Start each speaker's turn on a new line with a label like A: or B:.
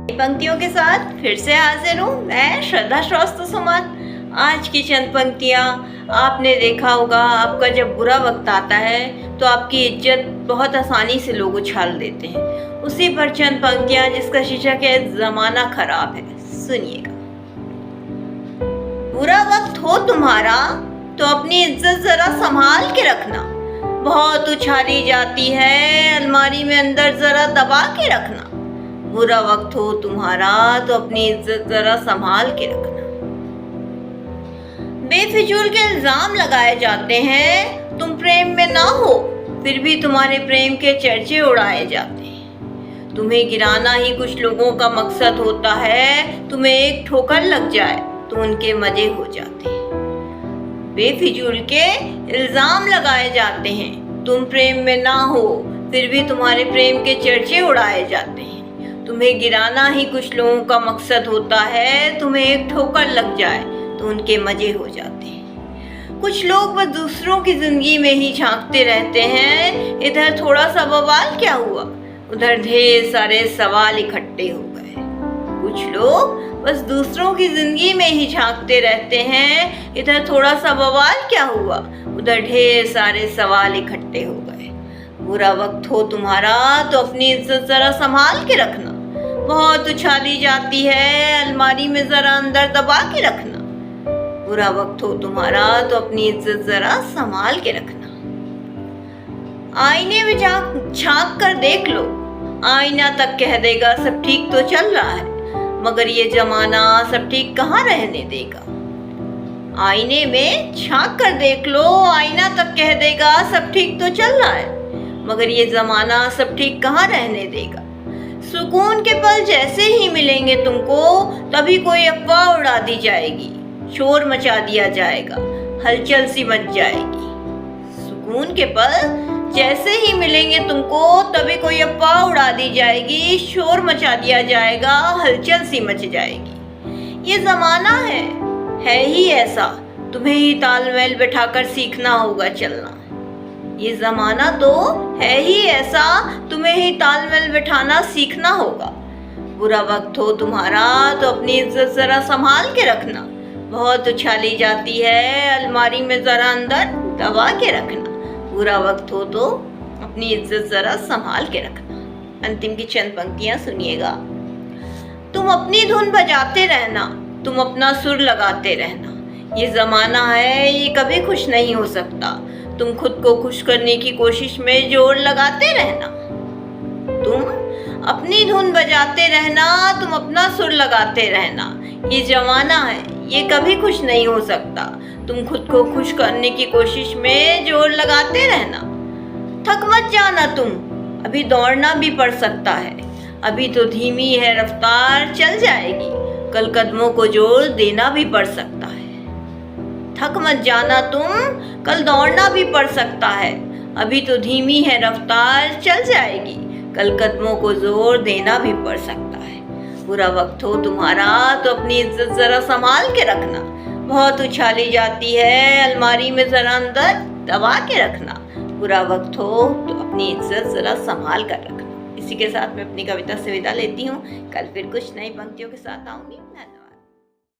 A: पंक्तियों के साथ फिर से हाजिर हूँ मैं श्रद्धा श्रेष्ठ सुमन। आज की चंद पंक्तियाँ आपने देखा होगा, आपका जब बुरा वक्त आता है तो आपकी इज्जत बहुत आसानी से लोग उछाल देते हैं। उसी पर चंद पंक्तियाँ जिसका शीर्षक है जमाना खराब है। सुनिएगा। बुरा वक्त हो तुम्हारा तो अपनी इज्जत जरा संभाल के रखना, बहुत उछाली जाती है अलमारी में अंदर जरा दबा के रखना। बुरा वक्त हो तुम्हारा तो अपनी इज्जत जरा संभाल के रखना। बेफिजूल के इल्जाम लगाए जाते हैं, तुम प्रेम में ना हो फिर भी तुम्हारे प्रेम के चर्चे उड़ाए जाते हैं। तुम्हें गिराना ही कुछ लोगों का मकसद होता है, तुम्हें एक ठोकर लग जाए तो उनके मजे हो जाते हैं। बेफिजूल के इल्जाम लगाए जाते हैं, तुम प्रेम में ना हो फिर भी तुम्हारे प्रेम के चर्चे उड़ाए जाते हैं। तुम्हें गिराना ही कुछ लोगों का मकसद होता है, तुम्हें एक ठोकर लग जाए तो उनके मजे हो जाते हैं। कुछ लोग बस दूसरों की जिंदगी में ही झांकते रहते हैं, इधर थोड़ा सा बवाल क्या हुआ, उधर ढेर सारे सवाल इकट्ठे हो गए। कुछ लोग बस दूसरों की जिंदगी में ही झांकते रहते हैं, इधर थोड़ा सा बवाल क्या हुआ, उधर ढेर सारे सवाल इकट्ठे हो गए। बुरा वक्त हो तुम्हारा तो अपनी इज्जत जरा संभाल के रखना, बहुत उछाली जाती है अलमारी में जरा अंदर दबा के रखना। बुरा वक्त हो तुम्हारा तो अपनी इज्जत जरा संभाल के रखना। आईने में झांक कर देख लो, आईना तक कह देगा सब ठीक तो चल रहा है, मगर ये जमाना सब ठीक कहाँ रहने देगा। आईने में झांक कर देख लो, आईना तक कह देगा सब ठीक तो चल रहा है, मगर ये जमाना सब ठीक कहाँ रहने देगा। सुकून के पल जैसे ही मिलेंगे तुमको, तभी कोई अफवाह उड़ा दी जाएगी, शोर मचा दिया जाएगा, हलचल सी मच जाएगी। सुकून के पल जैसे ही मिलेंगे तुमको, तभी कोई अफवाह उड़ा दी जाएगी, शोर मचा दिया जाएगा, हलचल सी मच जाएगी। ये जमाना है ही ऐसा, तुम्हें ही तालमेल बैठाकर सीखना होगा चलना। ये जमाना तो है ही ऐसा, तुम्हें ही तालमेल बैठाना सीखना होगा। बुरा वक्त हो तुम्हारा तो अपनी इज्जत जरा संभाल के रखना, बहुत उछाली जाती है अलमारी में जरा अंदर दबा के रखना। बुरा वक्त हो तो अपनी इज्जत जरा संभाल के रखना। अंतिम की चंद पंक्तियां सुनिएगा। तुम अपनी धुन बजाते रहना, तुम अपना सुर लगाते रहना। ये जमाना है, ये कभी खुश नहीं हो सकता। तुम खुद को खुश करने की कोशिश में जोर लगाते रहना। तुम अपनी धुन बजाते रहना, तुम अपना सुर लगाते रहना। ये जमाना है, ये कभी खुश नहीं हो सकता। तुम खुद को खुश करने की कोशिश में जोर लगाते रहना। थक मत जाना तुम, अभी दौड़ना भी पड़ सकता है। अभी तो धीमी है रफ्तार, चल जाएगी, कल कदमों को जोर देना भी पड़ सकता है। थक मत जाना तुम, कल दौड़ना भी पड़ सकता है। अभी तो धीमी है रफ्तार, चल जाएगी, कल कदमों को जोर देना भी पड़ सकता है। बुरा वक्त हो तुम्हारा तो अपनी इज्जत जरा संभाल के रखना, बहुत उछाली जाती है अलमारी में जरा अंदर दबा के रखना। बुरा वक्त हो तो अपनी इज्जत जरा संभाल कर रखना। इसी के साथ मैं अपनी कविता से विदा लेती हूँ। कल फिर कुछ नई पंक्तियों के साथ आऊंगी। धन्यवाद।